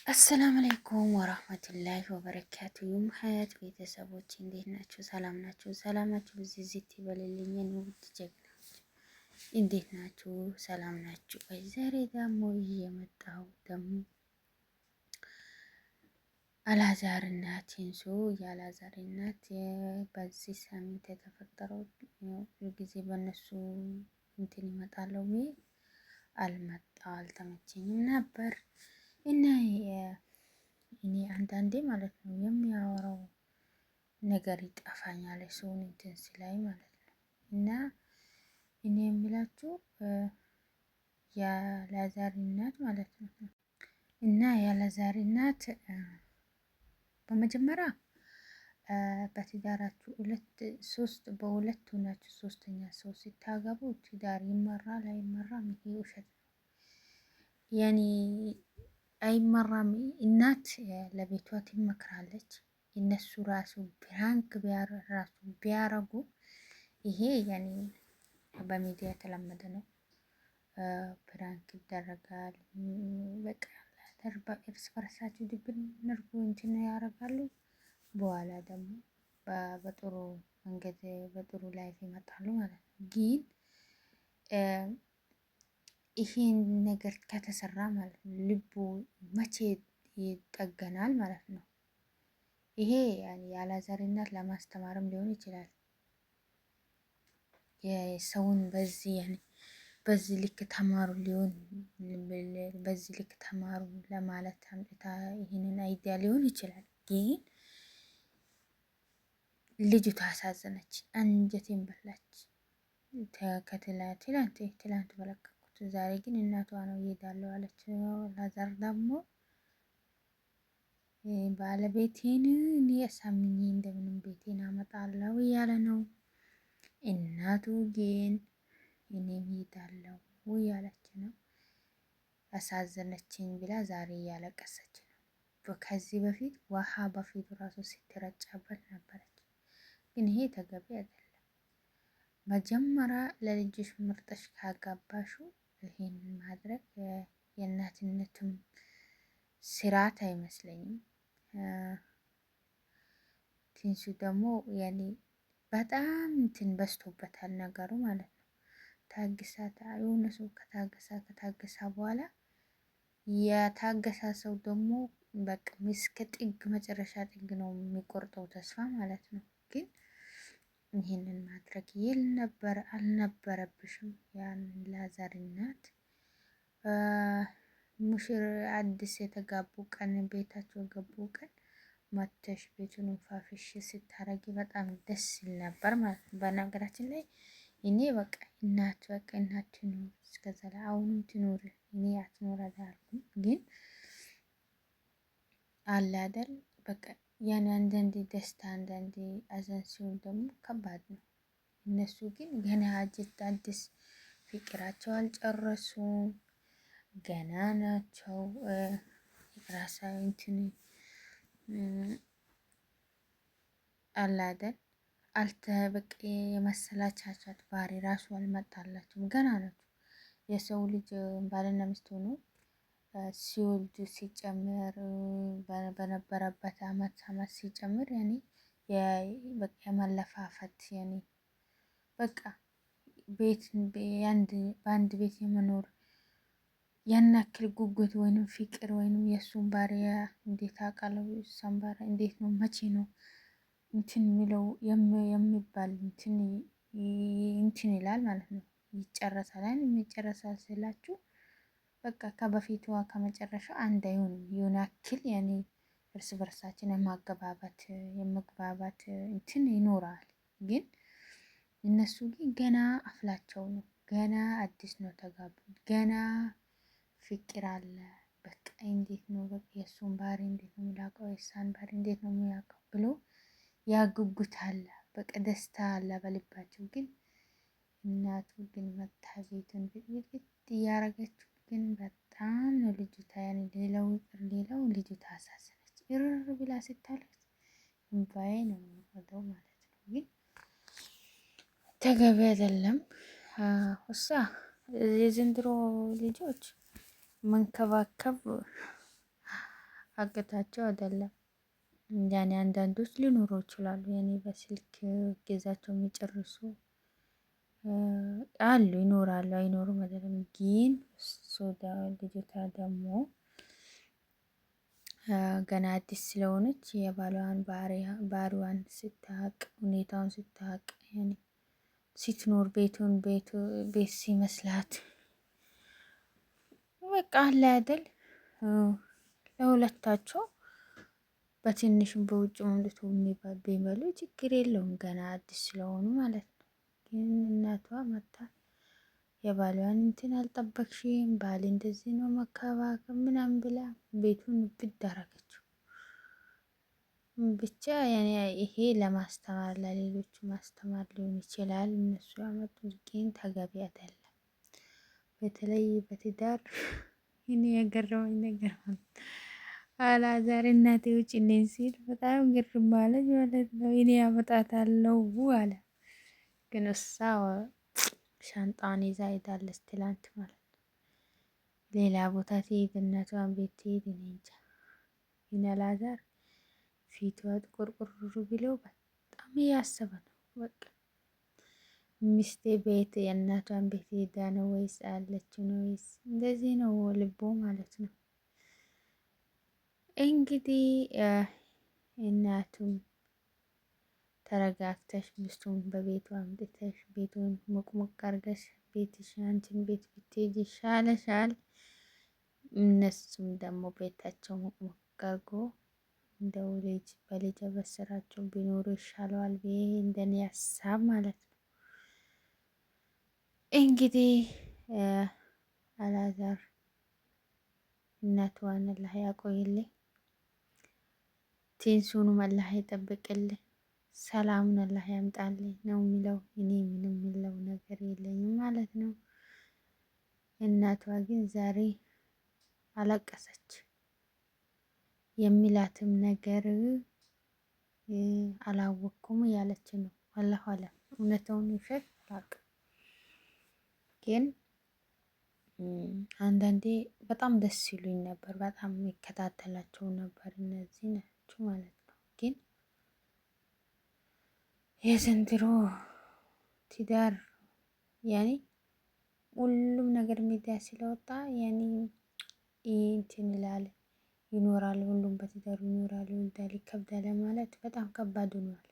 አሰላሙ አለይኩም ወራህመቱላሂ ወበረካቱ። ሀያት ቤተሰቦች እንዴት ናችሁ? ሰላም ናችሁ? ሰላማችሁ እዚህ ዚት ይበልልኝ። ውድ ጀግናዎች እንዴት ናችሁ? ሰላም ናችሁ? ዛሬ ደግሞ እየመጣሁ ደግሞ አላዛር እና ቲንሱ የአላዛር እናት በዚህ ሳምንት የተፈጠረው ጊዜ በእነሱ እንትን ይመጣለው አልተመቸኝም ነበር እና እኔ አንዳንዴ ማለት ነው የሚያወራው ነገር ይጠፋኛል፣ ሰውን እንትን ሲላይ ማለት ነው። እና እኔ የሚላችሁ የአላዛር እናት ማለት ነው እና የአላዛር እናት በመጀመሪያ በትዳራችሁ በሁለት ሆናችሁ ሶስተኛ ሰው ሲታገቡ ትዳር ይመራል አይመራም፣ ይሄ ውሸት ነው። ያኔ አይመራም። እናት ለቤቷ ትመክራለች። እነሱ ራሱ ፕራንክ ራሱ ቢያረጉ ይሄ ያኔ በሚዲያ የተለመደ ነው። ፕራንክ ይደረጋል። በቃ እርስ በርሳቸው ድብን ነርጎ እንትን ያደርጋሉ። በኋላ ደግሞ በጥሩ መንገድ በጥሩ ላይፍ ይመጣሉ ማለት ነው። ግን ይሄን ነገር ከተሰራ ማለት ነው ልቡ መቼ ይጠገናል ማለት ነው። ይሄ የአላዛር እናት ለማስተማርም ሊሆን ይችላል። የሰውን በዚህ ልክ ተማሩ ሊሆን በዚህ ልክ ተማሩ ለማለት አምጥታ ይህንን አይዲያ ሊሆን ይችላል። ግን ልጅቷ አሳዘነች፣ አንጀቴን በላች። ትላንት በለቀኩት ዛሬ ግን እናቷ ነው እሄዳለሁ አለች። አላዛር ደግሞ ባለቤቴን እኔ አሳምኜ እንደምንም ቤቴን አመጣለሁ እያለ ነው። እናቱ ግን እኔም እሄዳለሁ እያለች ነው። አሳዘነችኝ ብላ ዛሬ እያለቀሰች ነው። ከዚህ በፊት ውሃ በፊቱ ራሱ ስትረጫበት ነበረች። ግን ይሄ ተገቢ አይደለም። መጀመሪያ ለልጅሽ ምርጠሽ ካጋባሹ ይሄን ማድረግ የእናትነትም ስርዓት አይመስለኝም። ትንሱ ደግሞ ያኔ በጣም እንትን በዝቶበታል ነገሩ ማለት ነው። ታግሳታ የሆነ ሰው ከታገሳ በኋላ የታገሳ ሰው ደግሞ በቃ እስከ ጥግ መጨረሻ ጥግ ነው የሚቆርጠው ተስፋ ማለት ነው። ግን ይህንን ማድረግ አልነበረብሽም። ያን አላዛር እናት ሙሽር አዲስ የተጋቡ ቀን ቤታቸው የገቡ ቀን መተሽ ቤቱን ፋፍሽ ስታረጊ በጣም ደስ ይል ነበር ማለት ነው። በነገራችን ላይ እኔ በቃ እናት ትኑር እስከዛ ላይ አሁንም ትኑር፣ እኔ አትኖር አላልኩም። ግን አለ አይደል በቃ ያን አንዳንዴ ደስታ አንዳንዴ አዘን ሲሆን ደግሞ ከባድ ነው። እነሱ ግን ገና አዲስ ፍቅራቸው አልጨረሱም፣ ገና ናቸው። ራሳ እንትን አለ አይደል በቃ የመሰላቻቻት ባህሪ ራሱ አልመጣላቸውም፣ ገና ናቸው። የሰው ልጅ ባልና ሚስት ሆኖ ሲወልድ ሲጨምር በነበረበት አመት ሲጨምር ያኔ በቃ የመለፋፈት ያኔ በቃ በአንድ ቤት የመኖር ያን ያክል ጉጉት ወይንም ፍቅር ወይንም የእሱን ባሪያ እንዴት አውቃለሁ እሷን ባሪያ እንዴት ነው መቼ ነው እንትን የሚለው የሚባል እንትን ይላል ማለት ነው። ይጨረሳል የሚጨረሳል ስላችሁ በቃ ከበፊቷ ከመጨረሻው አንድ አይሆንም። የሆነ ያክል ያኔ እርስ በርሳችን የመግባባት እንትን ይኖራል። ግን እነሱ ግን ገና አፍላቸው ነው፣ ገና አዲስ ነው ተጋቡ፣ ገና ፍቅር አለ። በቃ እንዴት ነው በቃ የእሱን ባህሪ እንዴት ነው የሚላቀው የእሷን ባህሪ እንዴት ነው የሚያውቀው ብሎ ያጉጉት አለ። በቃ ደስታ አለ በልባቸው። ግን እናቱ ግን መታ ቤቱን ብጥብጥ እያረገችው ግን በጣም ነው ልጅቷ ያኔ ሌላው ይቅር ሌላው ልጅቷ አሳዘነች። እርር ብላ ስታለቅስ እምባዬ ነው የሚወጣው ማለት ነው። ግን ተገቢ አይደለም። እሷ የዘንድሮ ልጆች መንከባከብ አቅታቸው አይደለም። ያኔ አንዳንዶች ሊኖሩ ይችላሉ። ያኔ በስልክ ጊዜያቸው የሚጨርሱ አሉ ይኖራሉ፣ አይኖሩም አይደለም። ግን ልጅቷ ደግሞ ገና አዲስ ስለሆነች የባሏን ባህሪዋን ስታቅ ሁኔታውን ስታቅ ያኔ ስትኖር ቤት ሲመስላት በቃ አለ አይደል ለሁለታቸው በትንሹም በውጭም አምጥቶ ቢበሉ ችግር የለውም። ገና አዲስ ስለሆኑ ማለት ነው። ግን እናቷ መታ የባሏን እንትን አልጠበቅሽም፣ ባል እንደዚህ ነው መከባከብ ምናምን ብላ ቤቱን ብድ አረገችው። ብቻ ይሄ ለማስተማር ለሌሎቹ ማስተማር ሊሆን ይችላል። እነሱ ያመጡት ግን ተገቢ አይደለም። በተለይ በትዳር እኔ የገረመኝ ነገር አላዛር እናቴ ውጭልኝ ሲል በጣም ግርም አለኝ ማለት ነው። እኔ አመጣታለሁ አለ። ግን እሷ ሻንጣን ይዛ ሄዳለች ትላንት ማለት ነው። ሌላ ቦታ ትሄድ እናቷን ቤት ትሄድ እኔ እንጃ። ግን አላዛር ፊቷ ጥቁርቁር ብለው በጣም እያሰበ ነው። በቃ ሚስቴ ቤት የእናቷን ቤት ሄዳ ነው ወይስ አለችው ነው ወይስ እንደዚህ ነው ልቦ ማለት ነው። እንግዲህ እናቱም ተረጋግተሽ ሚስቱን በቤቱ አምጥተሽ ቤቱን ሙቅሙቅ አርገሽ ቤትሽ አንቺን ቤት ብትሄጂ ይሻለሻል። እነሱም ደግሞ ቤታቸው ሙቅሙቅ አርጎ እንደው ልጅ በልጅ በስራቸው ቢኖሩ ይሻለዋል ብዬ እንደኔ ሀሳብ ማለት ነው። እንግዲህ አላዛር እናቷን አላህ ያቆይልኝ። ቴንሱንም አላህ ይጠብቅልኝ፣ ሰላሙን አላህ ያምጣልኝ ነው የሚለው። እኔ ምንም የሚለው ነገር የለኝም ማለት ነው። እናቷ ግን ዛሬ አለቀሰች። የሚላትም ነገር አላወቅኩም እያለች ነው። አላሁ አለም እውነታውን ውሸት አላውቅም። ግን አንዳንዴ በጣም ደስ ይሉኝ ነበር፣ በጣም የሚከታተላቸው ነበር እነዚህ ናቸው ማለት ነው። ግን የዘንድሮ ትዳር ያኔ ሁሉም ነገር ሚዲያ ስለወጣ ያኔ እንትን ይላል ይኖራል፣ ሁሉም በትዳሩ ይኖራል፣ ይወልዳል፣ ይከብዳል ማለት በጣም ከባድ ሆኗል።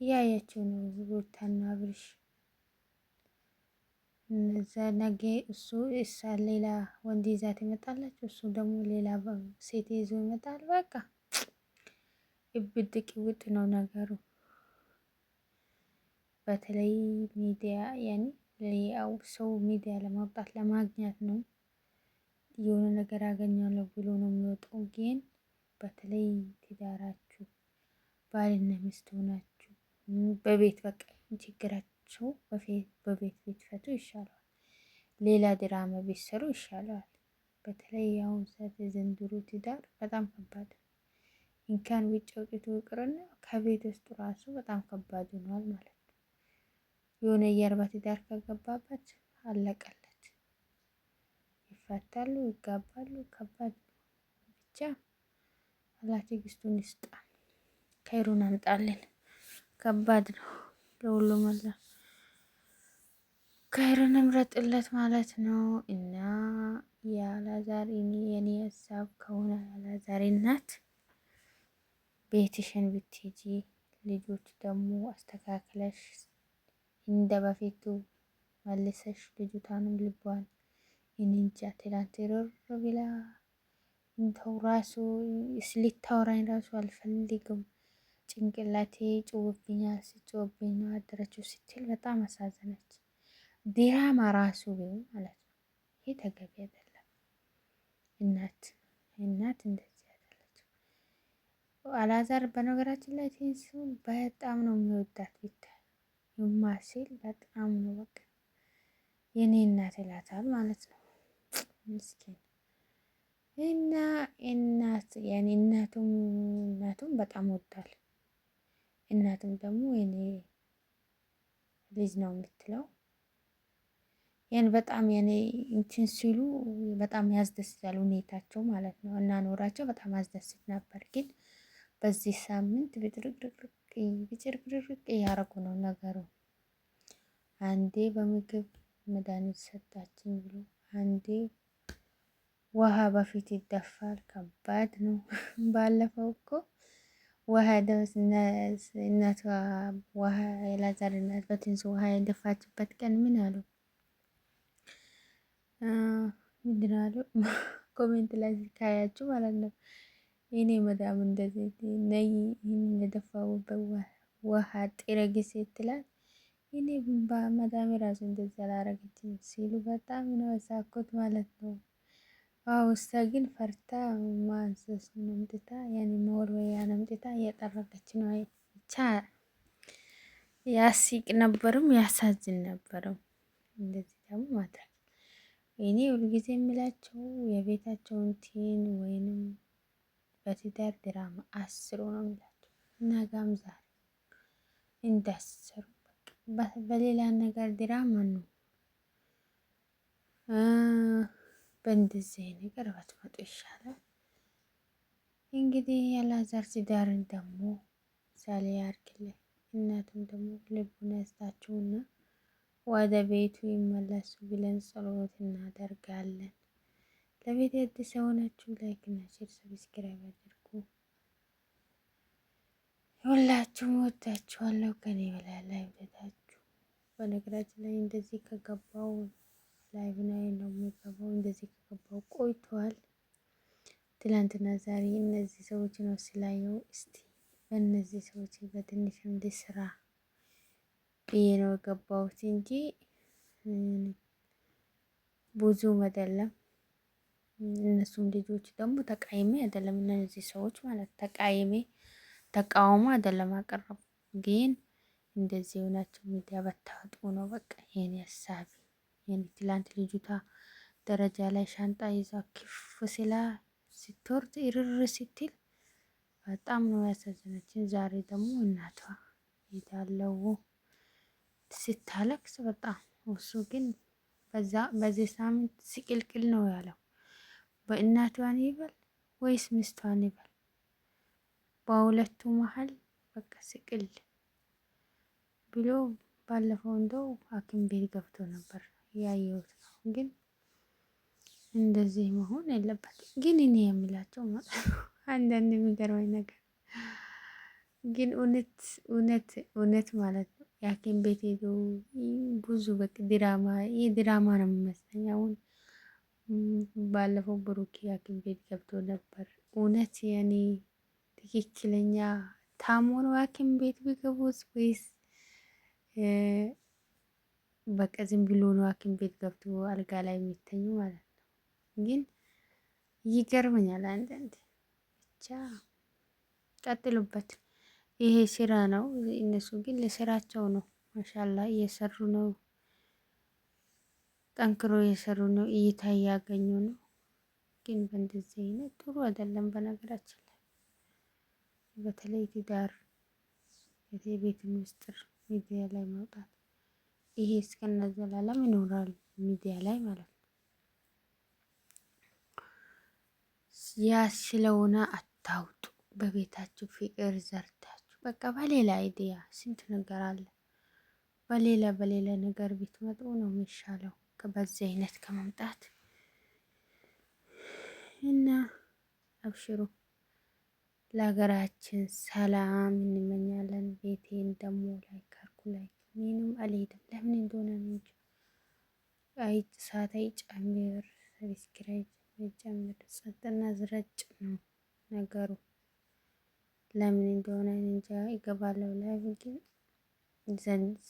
እያያቸው ነው ሩታና አብርሽ እነዛ ነገ እሷ ሌላ ወንድ ይዛት ይመጣለች፣ እሱ ደግሞ ሌላ ሴት ይዞ ይመጣል። በቃ እብድ ቅውጥ ነው ነገሩ። በተለይ ሚዲያ ያኔ ያው ሰው ሚዲያ ለማውጣት ለማግኘት ነው፣ የሆነ ነገር አገኛለሁ ብሎ ነው የሚወጣው። ግን በተለይ ትዳራችሁ ባልና ሚስት ሆናችሁ በቤት በቃ ችግራቸው በቤት ቢፈቱ ይሻለዋል። ሌላ ድራማ ቢሰሩ ይሻለዋል። በተለይ አሁን ሰዓት የዘንድሮ ትዳር በጣም ከባድ እንኳን ውጭ አውጥቶ ይቅርና ከቤት ውስጥ ራሱ በጣም ከባድ ሆኗል ማለት ነው። የሆነ የአርባ ትዳር ከገባበት አለቀለት፣ ይፈታሉ፣ ይጋባሉ። ከባድ ብቻ አላህ ትዕግስቱን ይስጣል፣ ከይሩን አምጣልን። ከባድ ነው ለሁሉም አላህ ከይሩን ምረጥለት ማለት ነው። እና የአላዛር የኔ ሀሳብ ከሆነ የአላዛር እናት ቤትሽን ብትሄጂ ልጆች ደግሞ አስተካክለሽ እንደ በፊቱ መልሰሽ ልጅቷንም ልቧን እንጃ ትላንት ሮር ብላ እንተው ራሱ ልታወራኝ ራሱ አልፈልግም፣ ጭንቅላቴ ጮህብኛል፣ ሲጮህብኝ ነው አደረችው ስትል በጣም አሳዘነች። ዲራማ ራሱ ቢሆን ማለት ነው። ይሄ ተገቢ አይደለም። እናት እንደዚህ አይደለችም። አላዛር በነገራችን ላይ ቴንሱን በጣም ነው የሚወዳት ብታይ የማሲል በጣም ነው በቃ የኔ እናት ይላታል ማለት ነው። ምስኪን እና የኔ እናቱም በጣም ወዳል። እናቱም ደግሞ የኔ ልጅ ነው የምትለው ያን በጣም ያኔ እንትን ሲሉ በጣም ያስደስታል ሁኔታቸው ማለት ነው። እና ኖራቸው በጣም ያስደስት ነበር። ግን በዚህ ሳምንት ብጭርቅርቅ እያረጉ ነው ነገሩ። አንዴ በምግብ መድኃኒት ሰጣችን ብሎ አንዴ ውሃ በፊት ይደፋል። ከባድ ነው። ባለፈው እኮ ውሃ ደስ እናቷ ውሃ የላዛር እናት በትንሱ ውሃ የደፋችበት ቀን ምን አሉ? ምንድን አሉ? ኮሜንት ላይ ካያችሁ ማለት ነው። እኔ መዳም እንደዚህ ነይ የደፋውበት ውሃ ጥረጊ ስትላት እኔ በመዳሜ ራሱ እንደዚህ አላረገችም ሲሉ በጣም ነው የሳኩት ማለት ነው። ውስጥ ግን ፈርታ ማንሰስ ነምጥታ ያኔ መወልወያ ነምጥታ እየጠረገች ነው። ብቻ ያሲቅ ነበርም ያሳዝን ነበርም። እንደዚህ ደግሞ ማድረግ እኔ ሁልጊዜ የምላቸው የቤታቸውን ቲን ወይንም በትዳር ድራማ አስሮ ነው የምላቸው። ነገም ዛሬ እንዳሰሩ በሌላ ነገር ድራማ ነው። በእንደዚህ ነገር ባትመጡ ይሻላል። እንግዲህ የአላዛር ትዳርን ደግሞ ምሳሌ ያርግልን። እናቱም ደግሞ ልቡን ያስታችውና ወደ ቤቱ ይመለሱ ብለን ጸሎት እናደርጋለን። ለቤት አዲስ የሆናችሁ ላይክ እና ሼር ሰብስክራይብ አድርጉ። ሁላችሁም ወዳችኋለሁ። ከኔ በላይ ላይ ወዳችሁ። በነገራችን ላይ እንደዚህ ከገባው ላይቭ ላይ ነው የሚገባው። እንደዚህ ከገባው ቆይቷል። ትላንትና ዛሬ እነዚህ ሰዎች ነው ስላየው እስቲ በእነዚህ ሰዎች በትንሽ እንድስራ ብዬ ነው የገባሁት እንጂ ብዙም አይደለም። እነሱም ልጆች ደግሞ ተቃይሜ አይደለም እነዚህ ሰዎች ማለት ተቃይሜ ተቃውሞ አይደለም አቀረቡ። ግን እንደዚህ የሆናቸው ሚዲያ በታወጡ ነው በቃ የኔ ሀሳቢ። የኔ ትላንት ልጅቷ ደረጃ ላይ ሻንጣ ይዛ ክፍ ስላ ስትወርድ እርር ስትል በጣም ነው ያሳዘነችን። ዛሬ ደግሞ እናቷ ሄዳለው ስታለቅስ በጣም እሱ ግን በዚህ ሳምንት ሲቅልቅል ነው ያለው። በእናቷን ይበል ወይስ ሚስቷን ይበል? በሁለቱ መሀል በቃ ስቅል ብሎ ባለፈው እንደው ሐኪም ቤት ገብቶ ነበር ያየሁት ነው። ግን እንደዚህ መሆን የለበትም። ግን እኔ የምላቸው አንዳንድ የሚገርመኝ ነገር ግን እውነት ማለት ነው የሐኪም ቤት ሄዶ ብዙ በቃ ድራማ ይህ ድራማ ነው የሚመስለኝ። አሁን ባለፈው ብሩክ ሐኪም ቤት ገብቶ ነበር። እውነት የኔ ትክክለኛ ታሞ ነው ሐኪም ቤት ቢገቡት ወይስ በቃ ዝም ብሎ ነው ሐኪም ቤት ገብቶ አልጋ ላይ የሚተኙ ማለት ነው። ግን ይገርመኛል አንዳንዴ። ብቻ ቀጥሉበት። ይሄ ስራ ነው። እነሱ ግን ለስራቸው ነው ማሻላ እየሰሩ ነው። ጠንክሮ እየሰሩ ነው። እይታ እያገኙ ነው። ግን በእንደዚህ አይነት ጥሩ አይደለም። በነገራችን ላይ በተለይ ትዳር የቤትን ምስጢር ሚዲያ ላይ ማውጣት ይሄ እስከነ ዘላለም ይኖራል ሚዲያ ላይ ማለት ነው። ያ ስለሆነ አታውጡ። በቤታችሁ ፍቅር ዘርታችሁ በቃ በሌላ አይዲያ ስንት ነገር አለ። በሌላ ነገር ብትመጡ ነው የሚሻለው በዚህ አይነት ከመምጣት እና አብሽሩ። ለሀገራችን ሰላም እንመኛለን። ቤቴን ደግሞ ላይክ አርጉ። ላይክ ምንም አልሄድም ለምን እንደሆነ ነው እንጂ ሰዓት አይጨምር ሰብስክራይብ አይጨምር ጸጥና ዝረጭ ነው ነገሩ። ለምን እንደሆነ እንጃ። ይገባለሁ ላይ ግን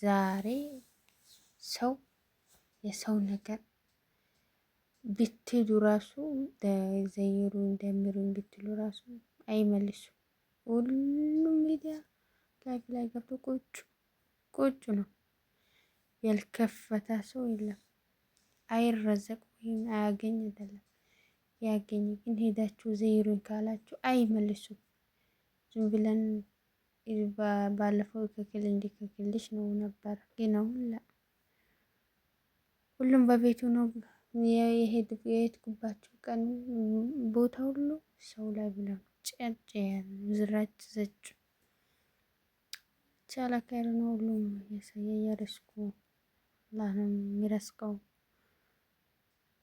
ዛሬ ሰው የሰው ነገር ብትሄዱ ራሱ ዘይሩ እንደምሩን ብትሉ ራሱ አይመልሱም። ሁሉም ሚዲያ ላይፍ ላይ ገብቶ ቁጭ ነው። ያልከፈታ ሰው የለም። አይረዘቅ ወይም አያገኝ አይደለም ያገኝ ግን ሄዳችሁ ዘይሩን ካላችሁ አይመልሱም። ዝም ብለን ባለፈው ክክል እንዲክክልሽ ነው ነበር ግን አሁን ሁሉም በቤቱ ነው የሄድኩባቸው ቀን ቦታ ሁሉ ሰው ላይ ብለው ጨጭ ዝራጭ ዘጭ ቻላ ከይር ነው። ሁሉም የረስኩ አላህ ነው የሚረስቀው።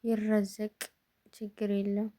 ይረዘቅ ችግር የለም።